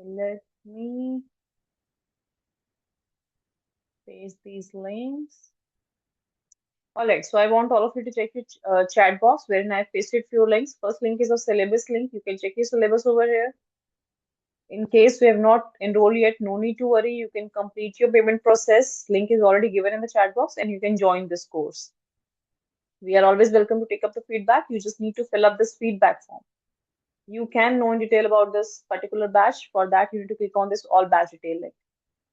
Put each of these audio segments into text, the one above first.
Let me paste these links. All right, so I want all of you to check your chat box wherein I've pasted few links. First link is a syllabus link. You can check your syllabus over here. In case you have not enrolled yet, no need to worry. You can complete your payment process. Link is already given in the chat box and you can join this course. We are always welcome to take up the feedback. You just need to fill up this feedback form. You can know in detail about this particular batch. For that, you need to click on this all batch detail link.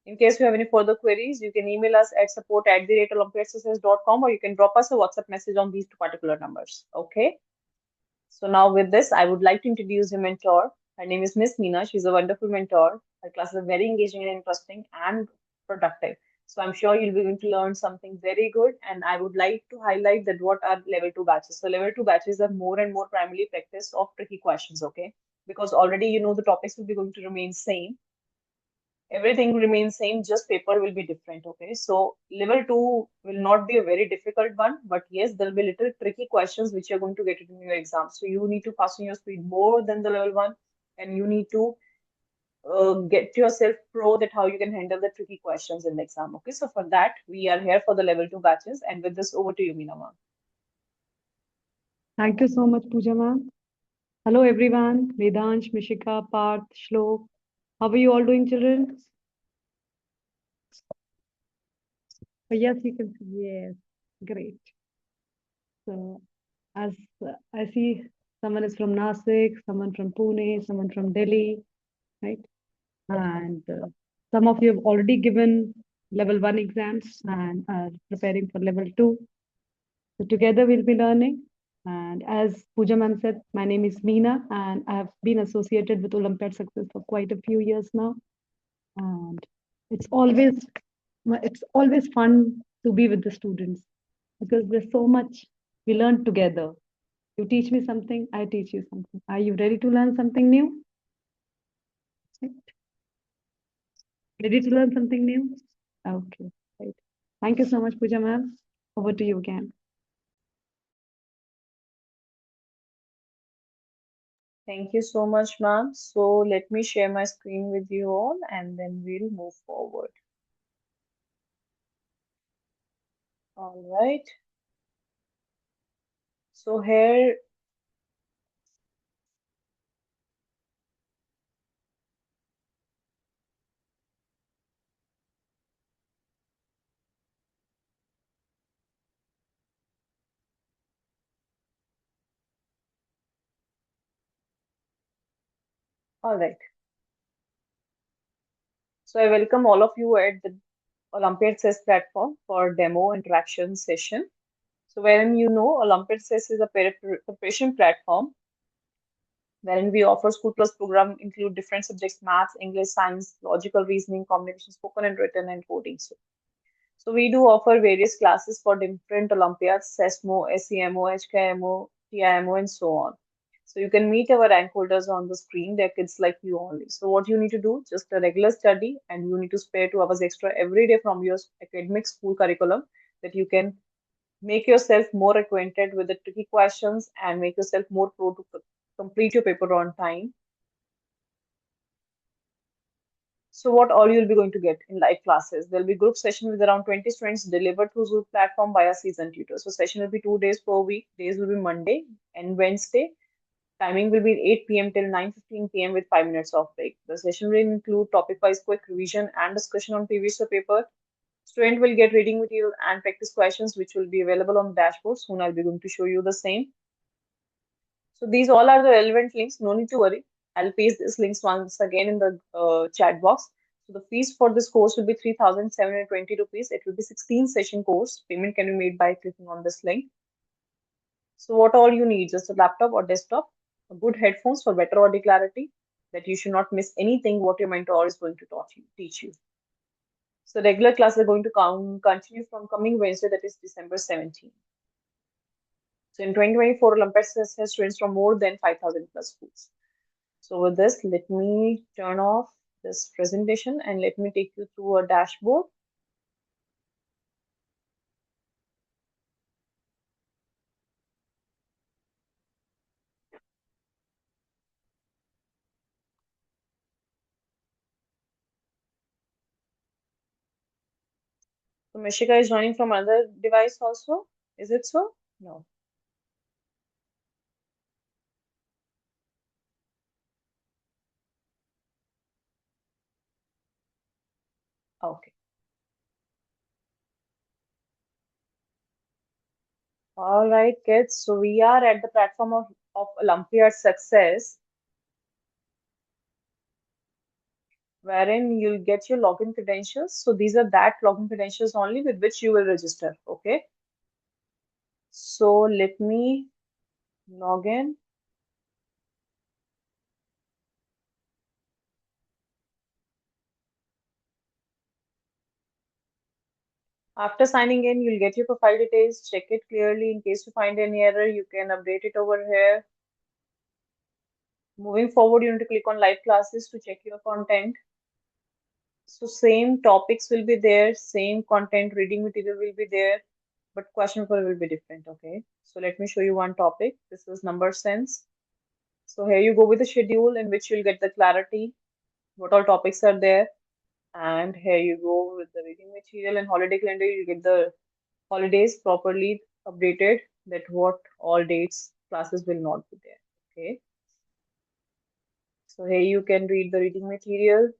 In case you have any further queries, you can email us at support@olympiadssuccess.com or you can drop us a WhatsApp message on these two particular numbers. Okay. So now with this, I would like to introduce your mentor. Her name is Miss Meena. She's a wonderful mentor. Her classes are very engaging and interesting and productive. So I'm sure you'll be going to learn something very good. And I would like to highlight that what are level two batches. So level two batches are more and more primarily practice of tricky questions, okay? Because already you know the topics will be going to remain same. Everything remains same, just paper will be different, okay? So level 2 will not be a very difficult one, but yes, there will be little tricky questions which you're going to get it in your exam. So you need to fasten your speed more than the level 1 and you need to get yourself pro that how you can handle the tricky questions in the exam, okay? So for that, we are here for the level 2 batches and with this over to you, Meena ma'am. Thank you so much, Pooja ma'am. Hello, everyone. Vedansh, Mishika, Parth, Shlok. How are you all doing, children? Yes, you can see. Yes, great. So, as I see, someone is from Nasik, someone from Pune, someone from Delhi, right? And some of you have already given level 1 exams and are preparing for level 2. So, together we'll be learning. And as Pooja ma'am said, my name is Meena, and I have been associated with Olympiad Success for quite a few years now. And it's always it's always fun to be with the students because there's so much we learn together. You teach me something, I teach you something. Are you ready to learn something new? Ready to learn something new? Okay, right. Thank you so much, Pooja ma'am. Over to you again. Thank you so much, ma'am. So let me share my screen with you all and then we'll move forward. All right. So here, all right. So I welcome all of you at the Olympiad CES platform for demo interaction session. So wherein you know Olympiad CES is a preparation platform wherein we offer school plus program include different subjects, maths, English, science, logical reasoning, communication, spoken and written, and coding. So we do offer various classes for different Olympiads, SESMO, SEMO, HKMO, TIMO, and so on. So you can meet our rank holders on the screen. They're kids like you only. So what you need to do, just a regular study, and you need to spare 2 hours extra every day from your academic school curriculum that you can make yourself more acquainted with the tricky questions and make yourself more pro to complete your paper on time. So what all you'll be going to get in live classes? There'll be group session with around 20 students delivered through Zoom platform by a seasoned tutor. So session will be 2 days per week. Days will be Monday and Wednesday. Timing will be 8 p.m. till 9:15 p.m. with 5 minutes of break. The session will include topic-wise quick revision and discussion on previous paper. Student will get reading material and practice questions which will be available on the dashboard. Soon I'll be going to show you the same. So these all are the relevant links. No need to worry. I'll paste these links once again in the chat box. So the fees for this course will be 3,720 rupees. It will be 16 session course. Payment can be made by clicking on this link. So what all you need, just a laptop or desktop, a good headphones for better audio clarity, that you should not miss anything what your mentor is going to teach you. So regular classes are going to continue from coming Wednesday, that is December 17th. So in 2024, Olympics has students from more than 5,000 plus schools. So with this, let me turn off this presentation and let me take you through a dashboard. So Mishika is joining from another device also. Is it so? No. Okay. All right, kids. So we are at the platform of Olympiad success, wherein you'll get your login credentials. So these are that login credentials only with which you will register. Okay. So let me log in. After signing in, you'll get your profile details. Check it clearly. In case you find any error, you can update it over here. Moving forward, you need to click on live classes to check your content. So same topics will be there, same content, reading material will be there, but question paper will be different. Okay. So let me show you one topic. This is number sense. So here you go with the schedule in which you'll get the clarity, what all topics are there. And here you go with the reading material and holiday calendar. You get the holidays properly updated, that what all dates classes will not be there. Okay. So here you can read the reading material,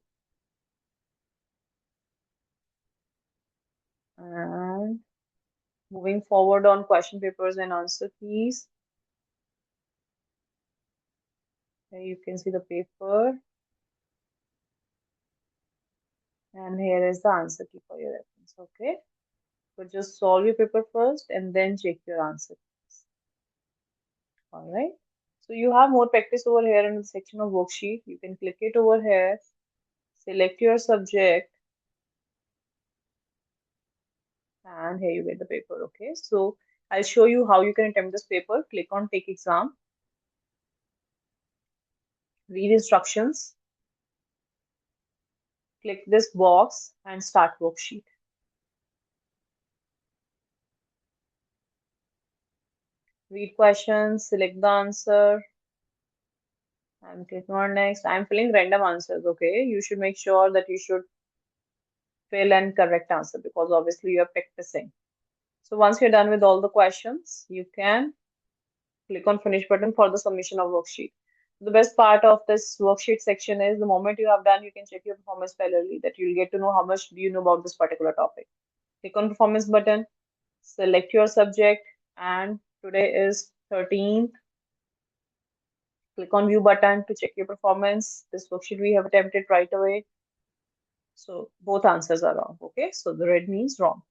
and moving forward on question papers and answer keys. Here you can see the paper, and here is the answer key for your reference. Okay. So just solve your paper first and then check your answer keys. All right. So you have more practice over here in the section of worksheet. You can click it over here, select your subject, and here you get the paper. Okay. So I'll show you how you can attempt this paper. Click on take exam, read instructions, click this box and start worksheet. Read questions, select the answer. I'm clicking on next. I'm filling random answers. Okay. You should make sure that you should fill and correct answer because obviously you're practicing. So once you're done with all the questions, you can click on finish button for the submission of worksheet. The best part of this worksheet section is the moment you have done, you can check your performance parallelly, that you'll get to know how much do you know about this particular topic. Click on performance button, select your subject, and today is 13th. Click on view button to check your performance. This worksheet we have attempted right away. So both answers are wrong. Okay, so the red means wrong.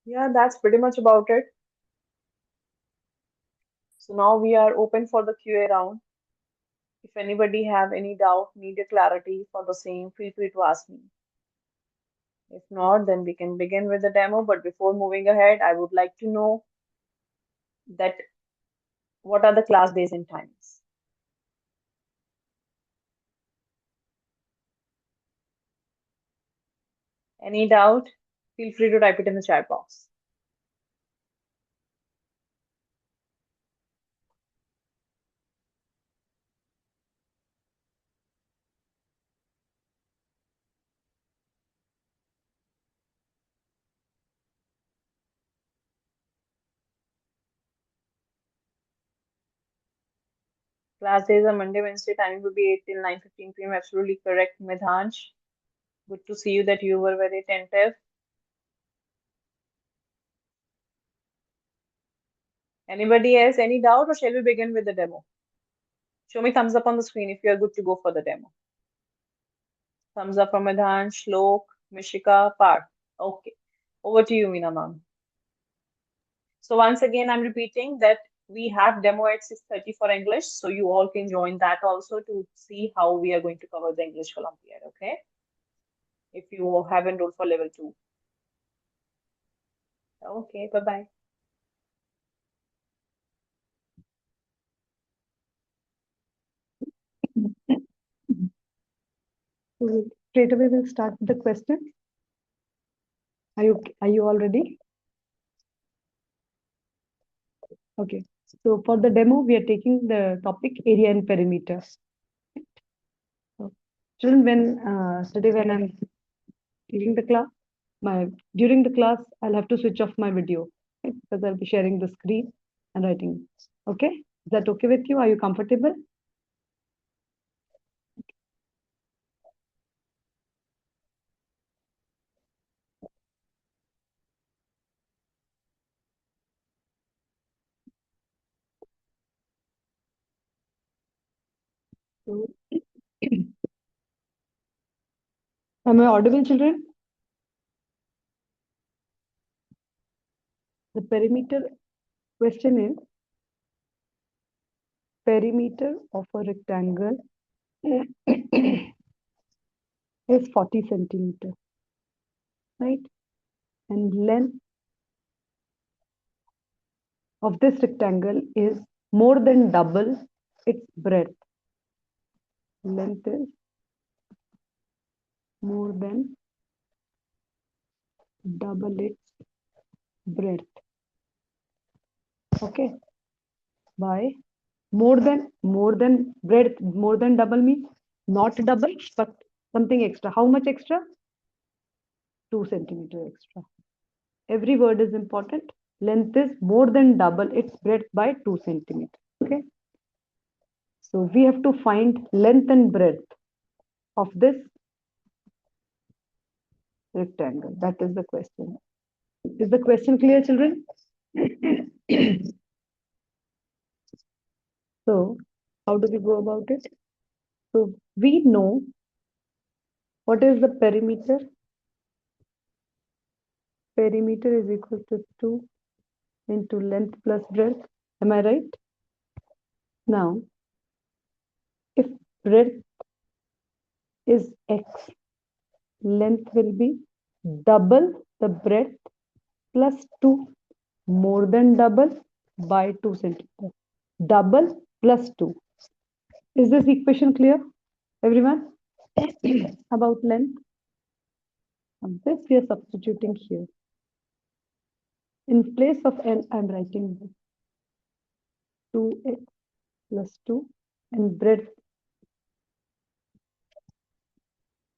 Yeah, that's pretty much about it. So now we are open for the QA round. If anybody have any doubt, need a clarity for the same, feel free to ask me. If not, then we can begin with the demo. But before moving ahead, I would like to know that what are the class days and times? Any doubt? Feel free to type it in the chat box. Class days are Monday, Wednesday, timing will be 8 till 9:15 p.m. Absolutely correct, Midhansh. Good to see you that you were very attentive. Anybody else, any doubt, or shall we begin with the demo? Show me thumbs up on the screen if you are good to go for the demo. Thumbs up from Midhan, Shlok, Mishika, Parth. Okay. Over to you, Meena ma'am. So once again, I'm repeating that we have demo at 6:30 for English, so you all can join that also to see how we are going to cover the English Olympiad, okay? If you have enrolled for level 2. Okay, bye-bye. So straight away we'll start with the questions. Are you all ready? Okay. So for the demo, we are taking the topic area and perimeter. So, children, when today when I'm giving the class, my during the class, I'll have to switch off my video, right? Because I'll be sharing the screen and writing. Okay, is that okay with you? Are you comfortable? So, am I audible, children? The perimeter question is perimeter of a rectangle is 40 centimeter, right? And length of this rectangle is more than double its breadth. Length is more than double its breadth. Okay, by more than breadth, more than double means not double, but something extra. How much extra? 2 centimeter extra. Every word is important. Length is more than double its breadth by 2 centimeter. Okay. So we have to find length and breadth of this rectangle. That is the question. Is the question clear, children? So how do we go about it? So we know what is the perimeter. Perimeter is equal to 2 into length plus breadth. Am I right? Now, if breadth is x, length will be double the breadth plus 2, more than double by 2 centimeters. Double plus 2. Is this equation clear, everyone? About length. And this we are substituting here. In place of L, I'm writing 2x plus 2 and breadth.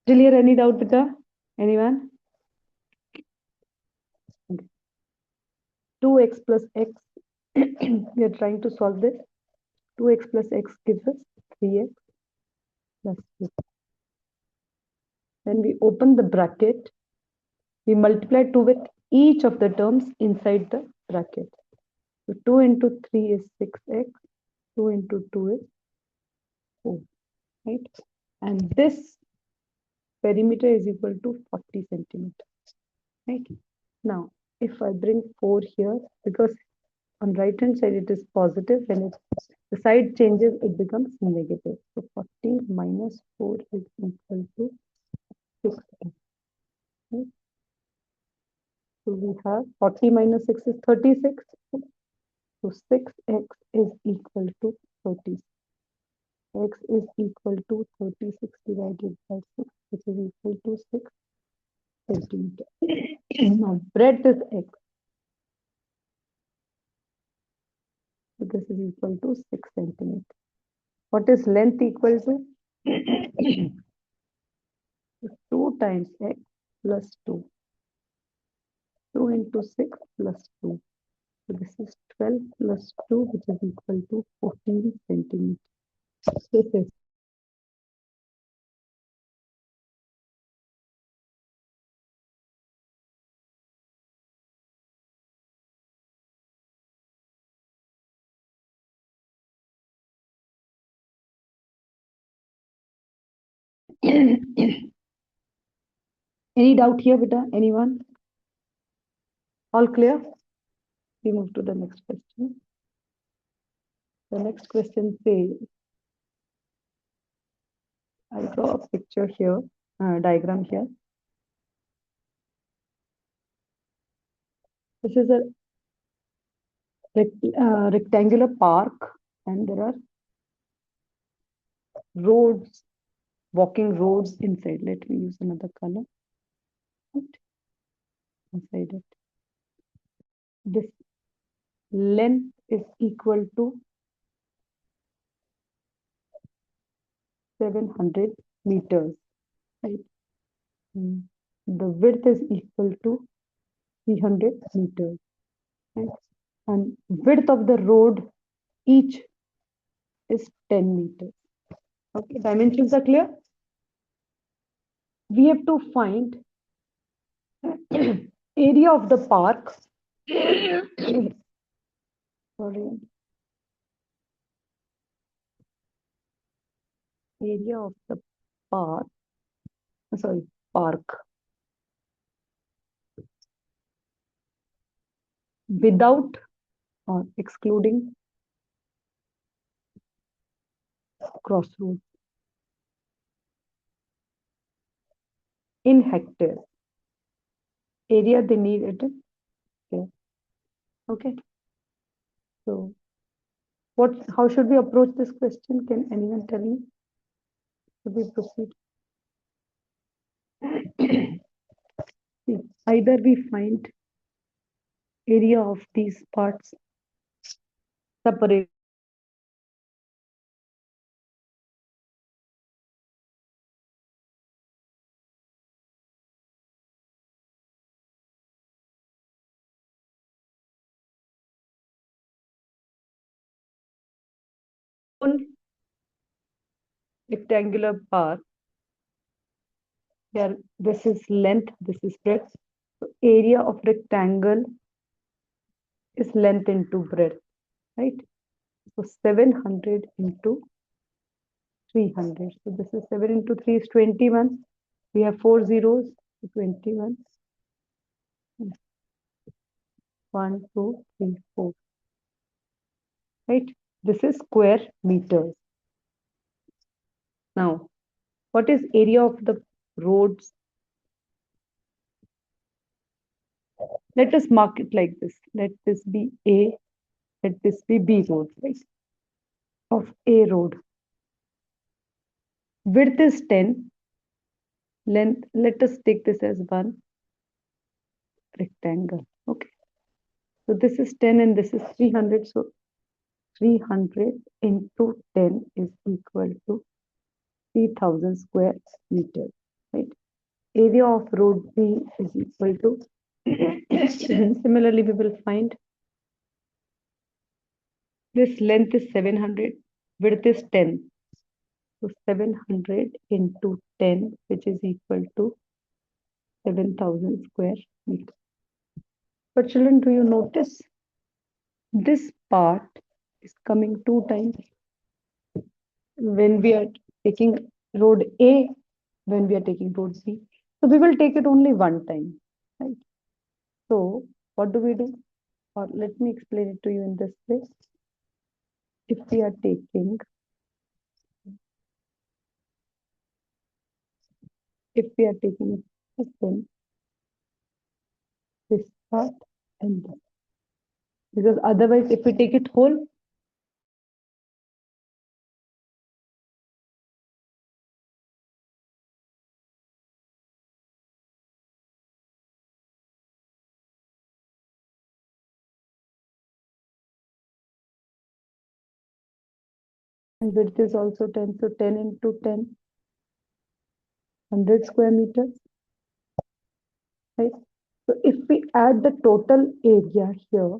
Clear? Any doubt with that? Anyone? 2x plus x. We are trying to solve this. 2x plus x gives us 3x plus 2. When we open the bracket, we multiply 2 with each of the terms inside the bracket. So 2 into 3 is 6x. 2 into 2 is 4. Right? And this perimeter is equal to 40 centimeters. Right? Now, if I bring 4 here, because on right hand side it is positive, when the side changes, it becomes negative. So 40 minus 4 is equal to 6. Right? So we have 40 minus 6 is 36. So 6x is equal to 36. X is equal to 36 divided by 6, which is equal to 6 centimeter. Now breadth is x. So this is equal to 6 centimeter. What is length equal to? 2 times x plus 2. 2 into 6 plus 2. So this is 12 plus 2, which is equal to 14 centimeter. This is any doubt here, Vita? Anyone? All clear? We move to the next question. The next question says, I'll draw a picture here, diagram here. This is a rectangular park, and there are roads, walking roads inside. Let me use another color. Right? Inside it. This length is equal to 700 meters. Right? the width is equal to 300 meters. Right? And width of the road each is 10 meters. Okay, dimensions are clear. We have to find area of the park. Sorry, area of the park. Sorry, park without or excluding crossroads in hectares. Area they need it in here. Okay. So what? How should we approach this question? Can anyone tell me? Should we proceed? See, either we find area of these parts separated whole rectangular park. Here, this is length, this is breadth. So area of rectangle is length into breadth, right? So 700 into 300. So this is 7 into 3 is 21. We have 4 zeros, 21. 1, 2, 3, 4. Right? This is square meters. Now, what is area of the roads? Let us mark it like this. Let this be A, let this be B road, right? Of A road. Width is 10. Length, let us take this as one rectangle. Okay. So this is 10 and this is 300. So 300 into 10 is equal to 3000 square meters, right? Area of road B is equal to, similarly, we will find this length is 700, width is 10. So 700 into 10, which is equal to 7000 square meters. But children, do you notice this part is coming two times when we are taking road A, when we are taking road B. So we will take it only one time, right? So what do we do? Or let me explain it to you in this way. If we are taking, then this part and this. Because otherwise, if we take it whole, and width is also 10. So 10 into 10, 100 square meters, right? So if we add the total area here,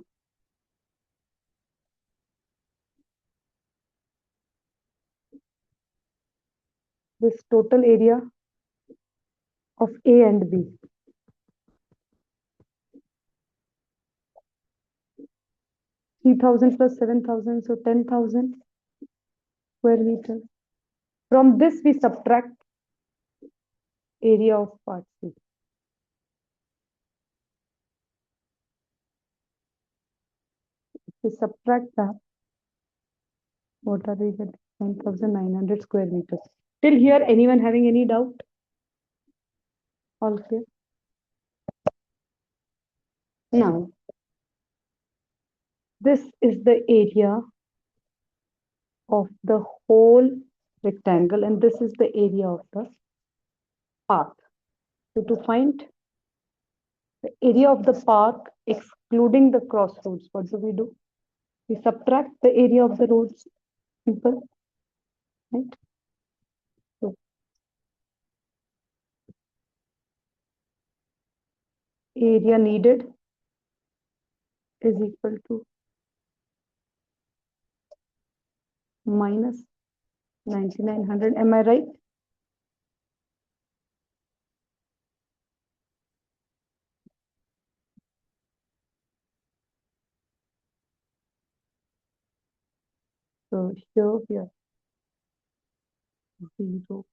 this total area of A and B, 3000 plus 7000, so 10,000 square meters. From this, we subtract area of part C. We subtract that, what are we getting? 1900 square meters. Till here, anyone having any doubt? All clear? Now, this is the area of the whole rectangle, and this is the area of the path. So to find the area of the park, excluding the crossroads, what do? We subtract the area of the roads. Simple, right? So area needed is equal to minus 9900. Am I right? So here we are 0.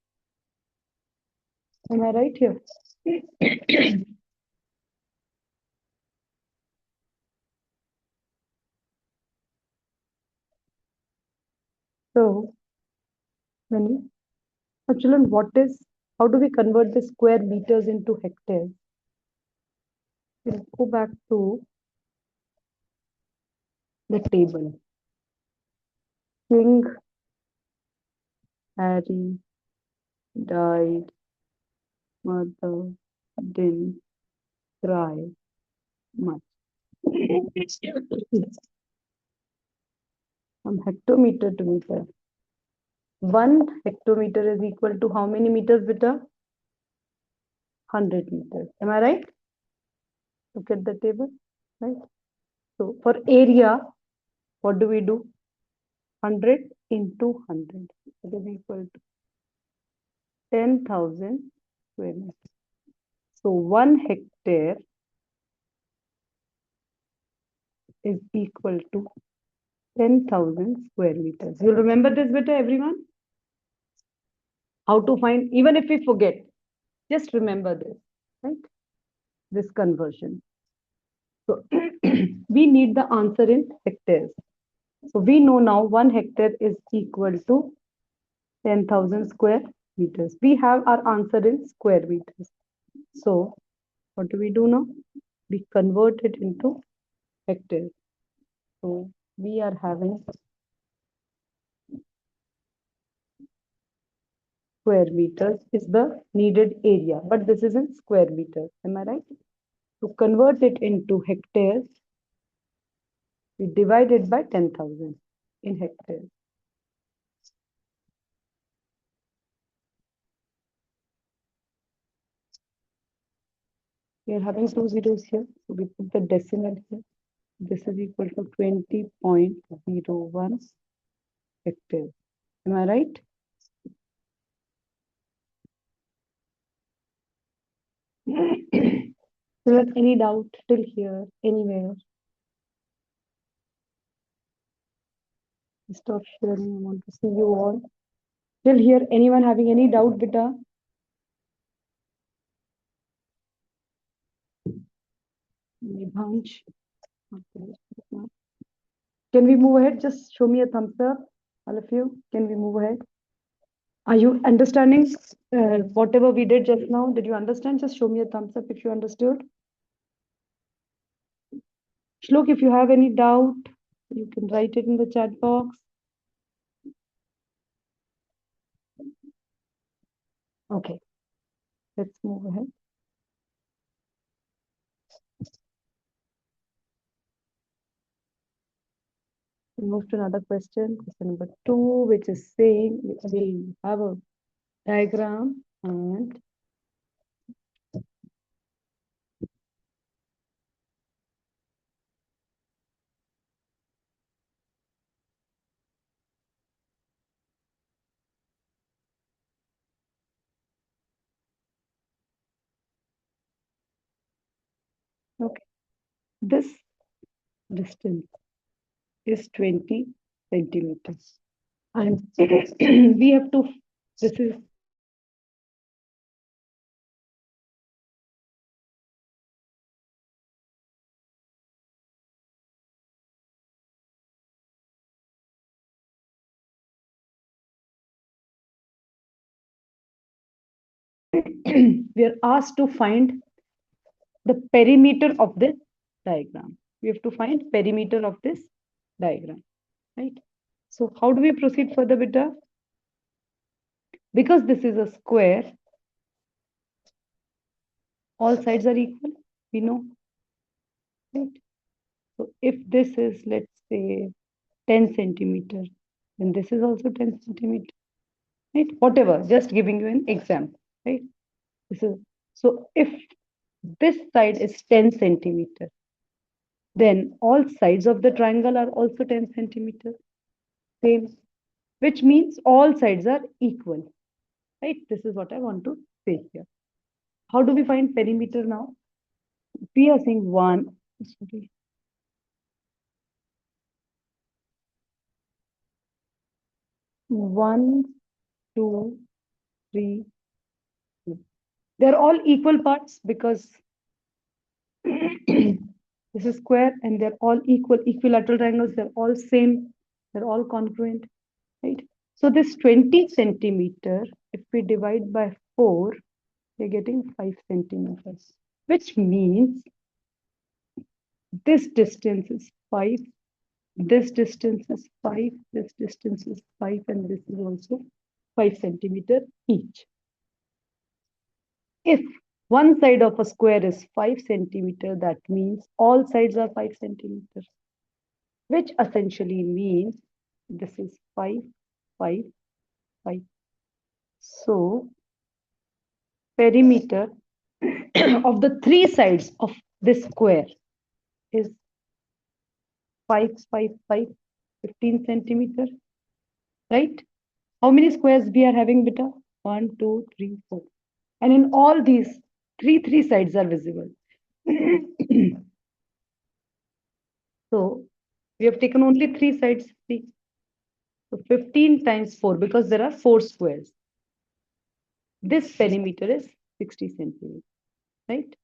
Am I right here? So when we, so children, how do we convert the square meters into hectares? We'll go back to the table. King Harry died, mother didn't cry much. From hectometer to meter. 1 hectometer is equal to how many meters, beta? 100 meters. Am I right? Look at the table, right? So for area, what do we do? 100 into 100. It is equal to 10,000 square meters. So 1 hectare is equal to 10,000 square meters. You'll remember this better, everyone? How to find, even if we forget, just remember this, right? This conversion. So we need the answer in hectares. So we know now 1 hectare is equal to 10,000 square meters. We have our answer in square meters. So what do we do now? We convert it into hectares. So we are having square meters is the needed area, but this is in square meters. Am I right? To convert it into hectares, we divide it by 10,000 in hectares. We are having 2 zeros here, so we put the decimal here. This is equal to 20.01 hectares. Am I right? So any doubt till here, anywhere? Stop sharing. I want to see you all. Till here, anyone having any doubt, beta? Nibhansh. Can we move ahead? Just show me a thumbs up, all of you. Can we move ahead? Are you understanding whatever we did just now? Did you understand? Just show me a thumbs up if you understood. Shlok, if you have any doubt, you can write it in the chat box. Okay, let's move ahead. We'll move to another question number 2, which is saying we'll have a diagram and okay, this distance is 20 centimeters. And we have to, this is we are asked to find the perimeter of this diagram. We have to find perimeter of this diagram, right? So how do we proceed further, beta? Because this is a square, all sides are equal, we know, right? So if this is, let's say, 10 centimeter, then this is also 10 centimeter, right? Whatever, just giving you an example, right? This is, so if This side is 10 centimeter. Then all sides of the triangle are also 10 centimeter. Same, which means all sides are equal. Right? This is what I want to say here. How do we find perimeter now? We are saying sorry, 1, 2, 3. They're all equal parts because this is square and they're all equal equilateral triangles. They're all same. They're all congruent, right? So this 20 centimeter, if we divide by 4, we're getting 5 centimeters, which means this distance is 5, this distance is 5, this distance is 5, and this is also 5 centimeter each. If one side of a square is 5 centimeter, that means all sides are 5 centimeters, which essentially means this is 5, 5, 5. So perimeter of the three sides of this square is 5, 5, 5, 15 centimeter, right? How many squares we are having, beta? 1, 2, 3, 4. And in all these, three sides are visible. So we have taken only three sides. See? So 15 times 4, because there are 4 squares. This perimeter is 60 centimeters, right?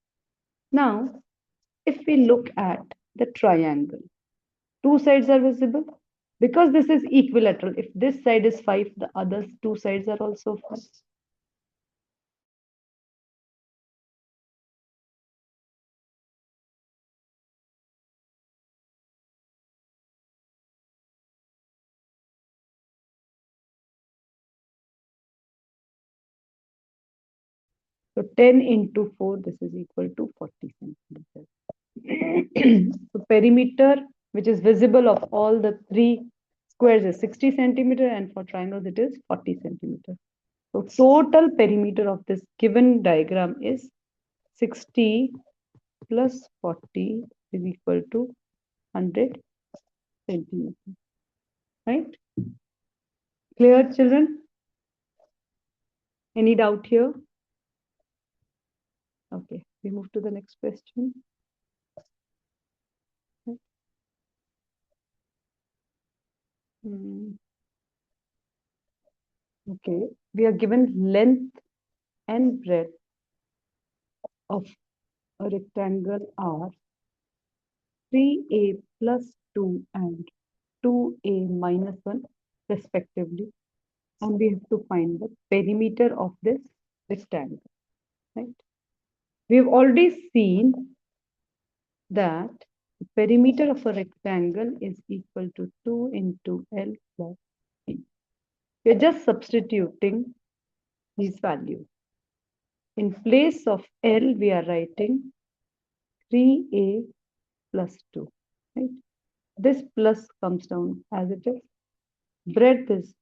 Now, if we look at the triangle, two sides are visible. Because this is equilateral, if this side is 5, the other two sides are also 5. So 10 into 4, this is equal to 40 centimeters. So perimeter, which is visible of all the three squares, is 60 centimeter, and for triangles it is 40 centimeter. So total perimeter of this given diagram is 60 plus 40 is equal to 100 centimeters. Right? Clear, children? Any doubt here? Okay, we move to the next question. Okay, we are given length and breadth of a rectangle R 3a plus 2 and 2a minus 1 respectively, and we have to find the perimeter of this rectangle, right? We have already seen that the perimeter of a rectangle is equal to 2 into L plus B. We are just substituting these values. In place of L, we are writing 3a plus 2, right? This plus comes down as it is. Breadth is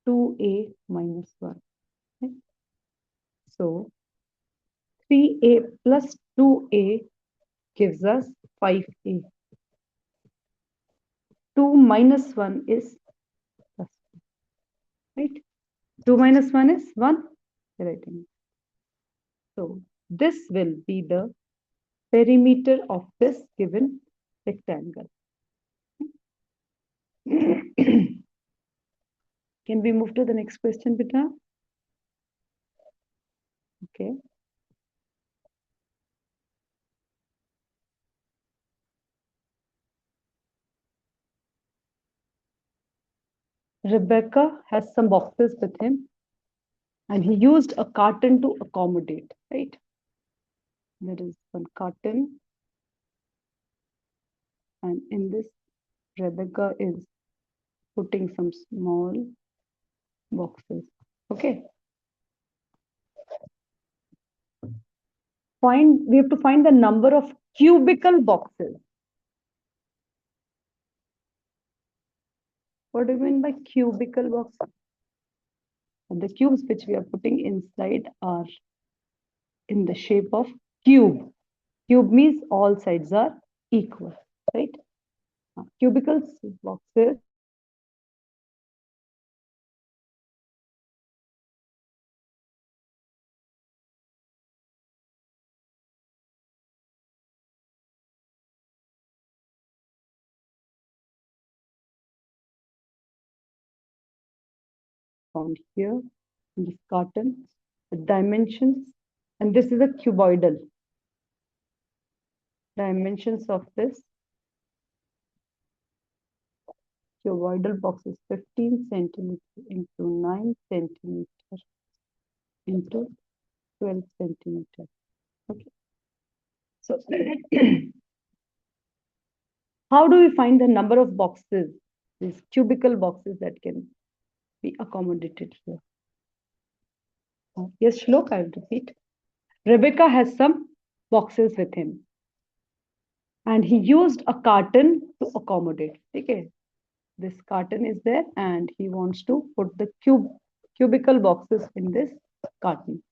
2a minus 1. Okay? So 3a plus 2a gives us 5a. 2 minus 1 is plus 2, right? 2 minus 1 is 1. Writing. So this will be the perimeter of this given rectangle. Can we move to the next question, Bita? Okay. Rebecca has some boxes with him, and he used a carton to accommodate, right? There is one carton, and in this, Rebecca is putting some small boxes. Okay. We have to find the number of cubical boxes. What do you mean by cubical boxes? And the cubes which we are putting inside are in the shape of cube. Cube means all sides are equal, right? Cubicles, boxes. Found here in this carton, the dimensions, and this is a cuboidal. Dimensions of this cuboidal box is 15 centimeter into 9 centimeter into 12 centimeter. Okay. So how do we find the number of boxes, these cubical boxes that can be accommodated here? Yes, Shlok, I will repeat. Rebecca has some boxes with him and he used a carton to accommodate. Okay. This carton is there and he wants to put the cubical boxes in this carton.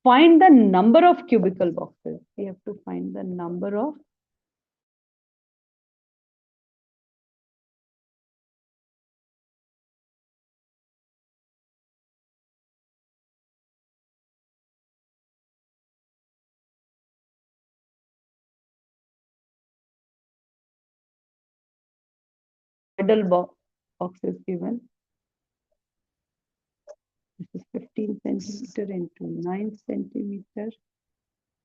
Find the number of cubical boxes. We have to find the number of idle boxes given. This is 15 centimeter into 9 centimeter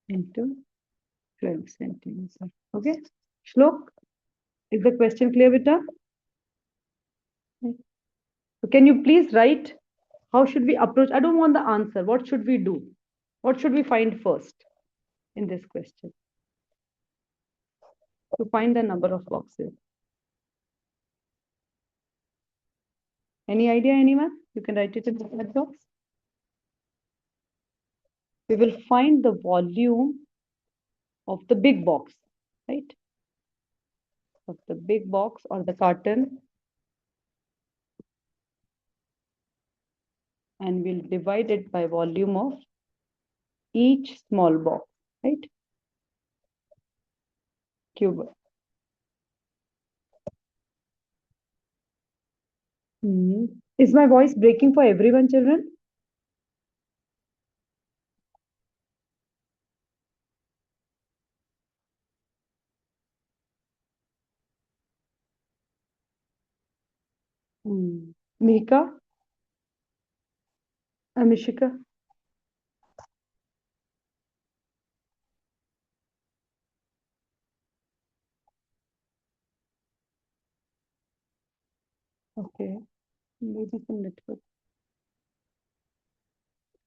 into 12 centimeter. Okay. Shlok, is the question clear, Vita? So can you please write how should we approach? I don't want the answer. What should we do? What should we find first in this question? To find the number of boxes. Any idea, anyone? You can write it in the chat box. We will find the volume of the big box, right? Of the big box or the carton. And we'll divide it by volume of each small box, right? Cube. Is my voice breaking for everyone, children? Mika? Amishika? Okay. Maybe some network.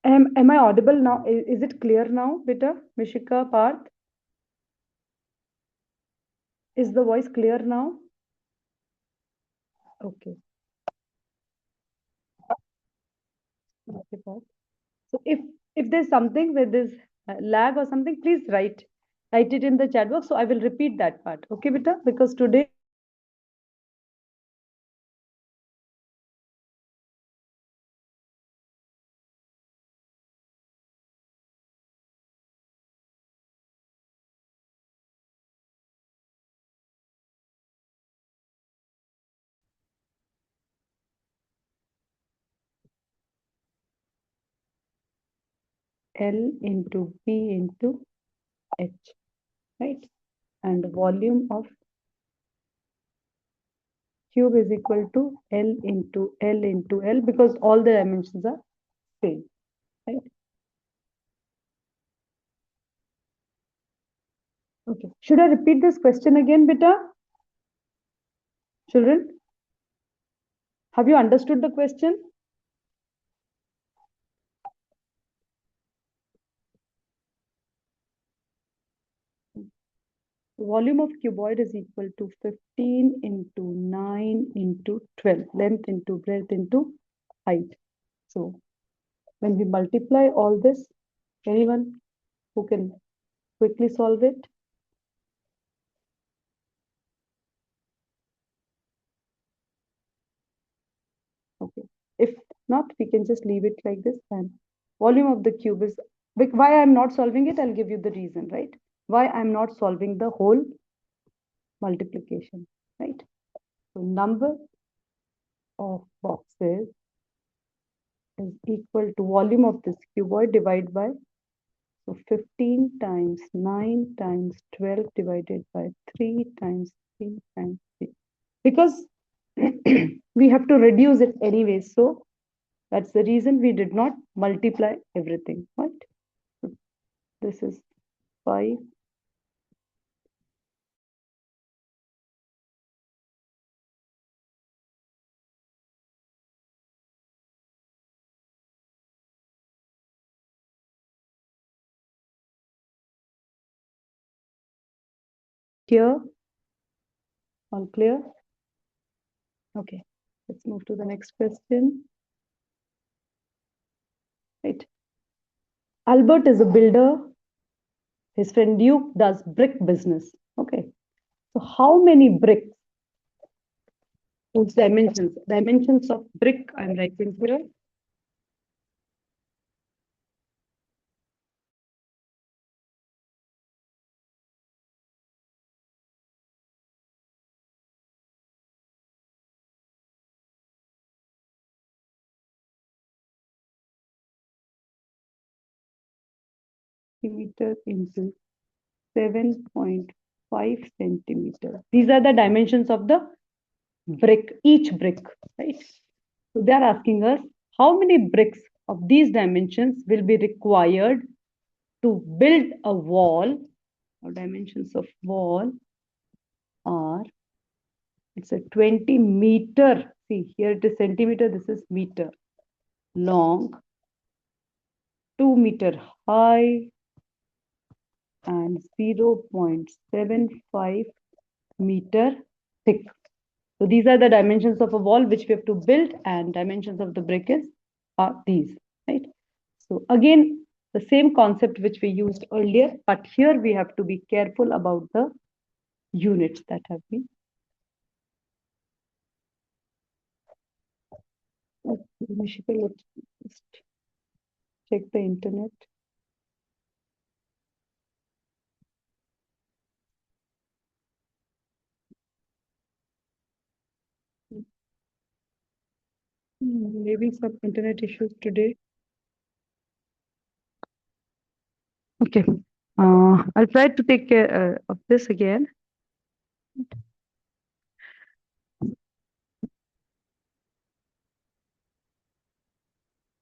Am I audible now? Is it clear now, Beta? Mishika, Parth? Is the voice clear now? Okay. Okay, Parth. So if there's something where there's lag or something, please write it in the chat box. So I will repeat that part. Okay, Beta? Because today L into B into H, right? And the volume of cube is equal to L into L into L because all the dimensions are same, right? Okay. Should I repeat this question again, Beta? Children, have you understood the question? Volume of cuboid is equal to 15 into 9 into 12, length into breadth into height. So when we multiply all this, anyone who can quickly solve it? Okay. If not, we can just leave it like this. And volume of the cube is, why I'm not solving it, I'll give you the reason, right? Why I'm not solving the whole multiplication, right? So number of boxes is equal to volume of this cuboid divided by, so 15 times 9 times 12 divided by 3 times 3 times 3. Because we have to reduce it anyway. So that's the reason we did not multiply everything, right? So this is 5. Here, all clear? Okay, let's move to the next question. Right. Albert is a builder. His friend Duke does brick business. Okay. So how many bricks? Whose dimensions? Dimensions of brick I'm writing here. Meter into 7.5 centimeter. These are the dimensions of the brick, each brick, right? So they are asking us how many bricks of these dimensions will be required to build a wall. Our dimensions of wall are, it's a 20 meter. See, here it is centimeter, this is meter. Long, 2 meter high, and 0.75 meter thick. So these are the dimensions of a wall which we have to build, and dimensions of the brick are these, right? So again, the same concept which we used earlier, but here we have to be careful about the units that have been. Okay, Nishika, let's just check the internet. Maybe some internet issues today. Okay. I'll try to take care of this again.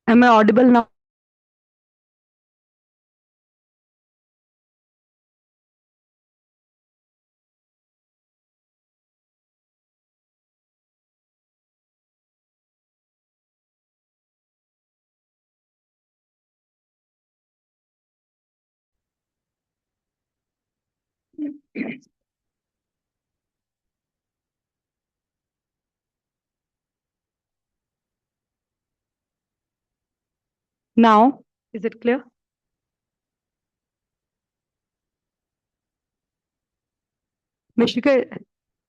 Am I audible now? Now, is it clear? Mishika,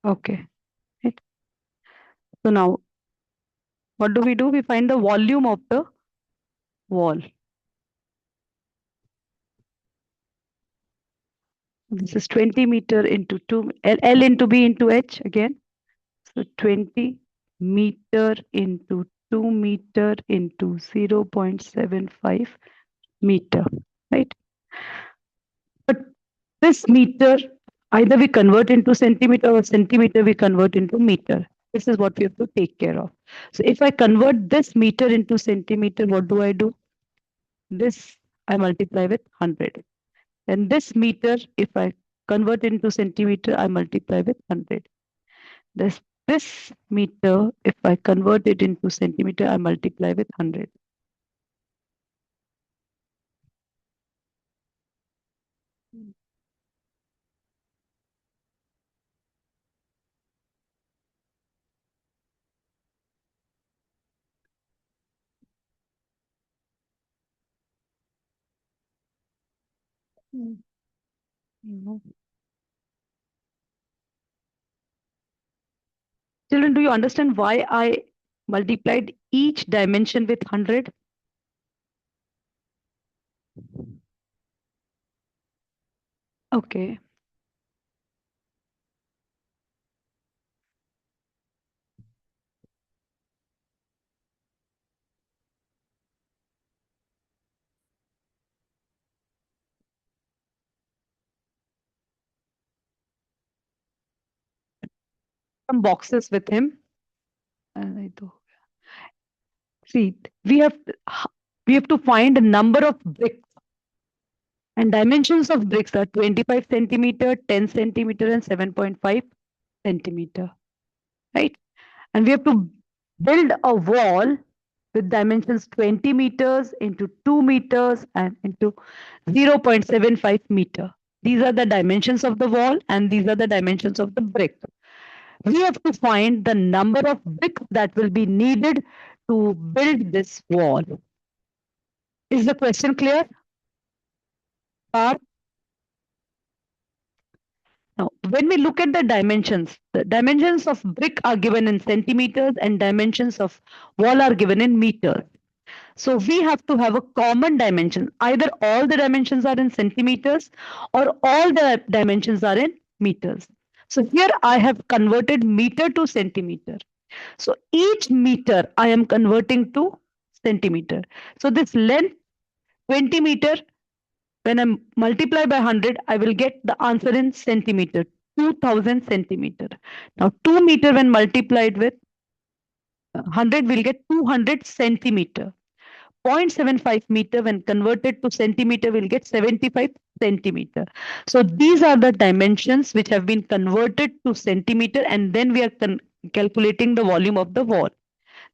okay. Right. So now, what do? We find the volume of the wall. This is 20 meter into 2, L into B into H again. So 20 meter into 2 meter into 0.75 meter, right? But this meter, either we convert into centimeter or centimeter we convert into meter. This is what we have to take care of. So if I convert this meter into centimeter, what do I do? This I multiply with 100. And this meter, if I convert into centimeter, I multiply with 100. This meter, if I convert it into centimeter, I multiply with 100. Mhm. Children, do you understand why I multiplied each dimension with 100? Okay. Some boxes with him. I do. See, we have we have to find a number of bricks, and dimensions of bricks are 25 centimeter, 10 centimeter, and 7.5 centimeter. Right? And we have to build a wall with dimensions 20 meters into 2 meters and into 0.75 meter. These are the dimensions of the wall and these are the dimensions of the brick. We have to find the number of bricks that will be needed to build this wall. Is the question clear? Parth? Now, when we look at the dimensions of brick are given in centimeters and dimensions of wall are given in meters. So we have to have a common dimension. Either all the dimensions are in centimeters or all the dimensions are in meters. So here I have converted meter to centimeter. So each meter I am converting to centimeter. So this length 20 meter, when I multiply by 100, I will get the answer in centimeter, 2000 centimeter. Now 2 meter when multiplied with 100 will get 200 centimeter. 0.75 meter when converted to centimeter will get 75 centimeter. So these are the dimensions which have been converted to centimeter and then we are calculating the volume of the wall.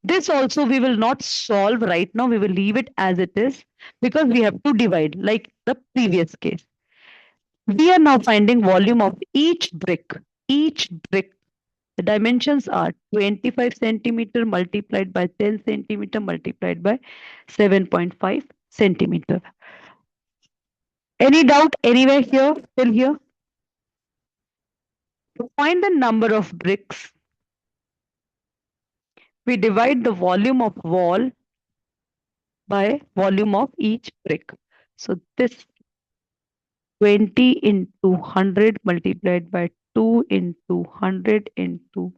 This also we will not solve right now. We will leave it as it is because we have to divide like the previous case. We are now finding volume of each brick. Each brick, the dimensions are 25 centimeter multiplied by 10 centimeter multiplied by 7.5 centimeter. Any doubt anywhere here, till here? To find the number of bricks, we divide the volume of wall by volume of each brick. So this 20 into 100 multiplied by 2 into 100 into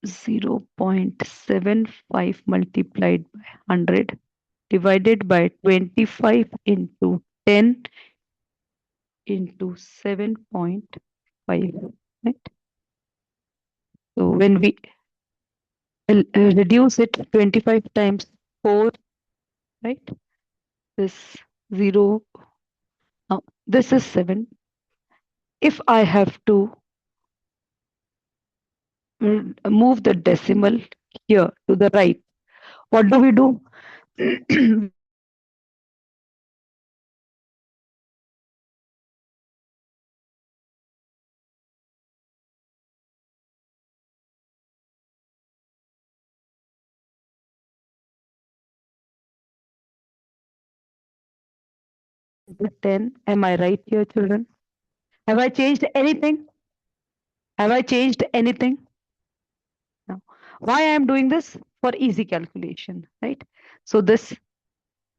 0.75 multiplied by 100 divided by 25 into 10 into 7.5. Right? So when we reduce it 25 times 4, right? This 0, this is 7. If I have to move the decimal here to the right, what do we do? The 10. Am I right here, children? Have I changed anything? Have I changed anything? No. Why I am doing this? For easy calculation, right? So this,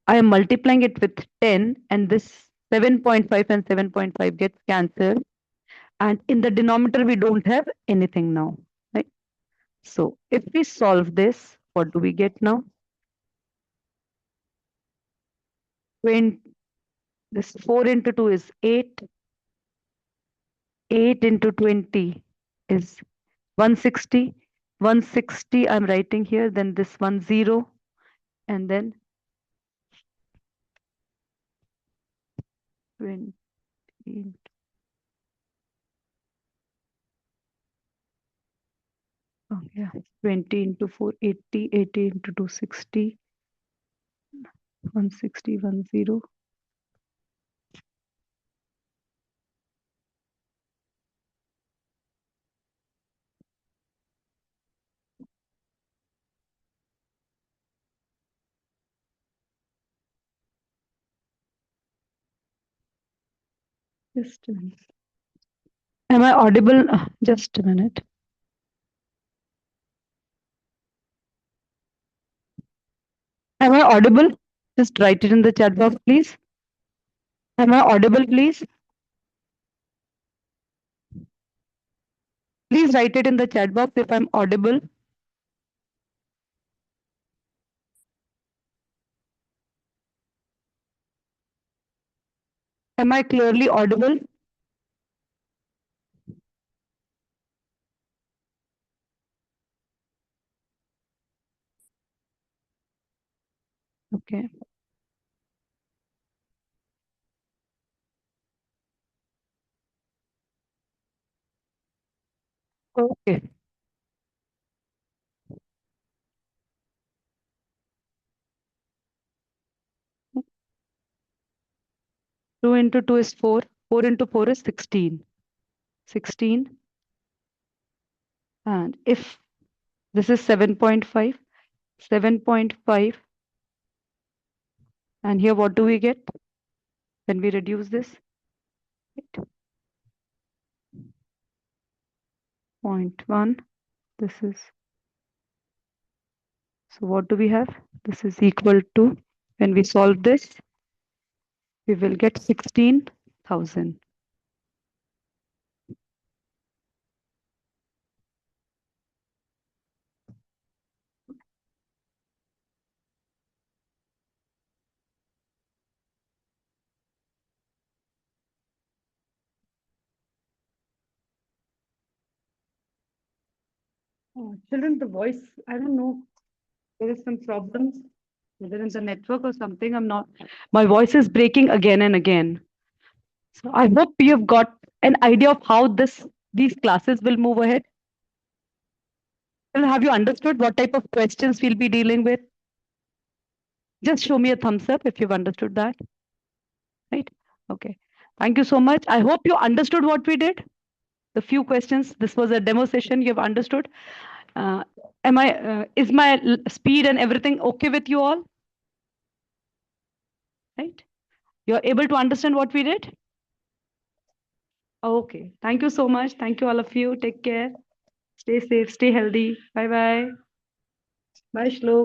I am multiplying it with 10 and this 7.5 and 7.5 gets cancelled. And in the denominator, we don't have anything now, right? So if we solve this, what do we get now? 20, this 4 into 2 is 8. 8 into 20 is 160. 160 I'm writing here, then this 10, and then 20. Oh, yeah, 20 into 4, 80. 80 into 2, 60. 160, 10. Just a minute. Am I audible? Just a minute. Am I audible? Just write it in the chat box, please. Am I audible, please? Please write it in the chat box if I'm audible. Am I clearly audible? Okay. Okay. 2 into 2 is 4. 4 into 4 is 16. 16. And if this is 7.5, 7.5, and here what do we get when we reduce this? 0.1. This is, so what do we have? This is equal to, when we solve this, we will get 16,000. Children, the voice, I don't know, there is some problems, whether in the network or something. I'm not, my voice is breaking again and again. So I hope you have got an idea of how these classes will move ahead. Well, have you understood what type of questions we'll be dealing with? Just show me a thumbs up if you've understood that. Right? Okay. Thank you so much. I hope you understood what we did. The few questions. This was a demo session. You've understood. Uh, is my speed and everything okay with you all? Right? You're able to understand what we did? Okay. Thank you so much. Thank you, all of you. Take care. Stay safe. Stay healthy. Bye bye. Bye, Shlok.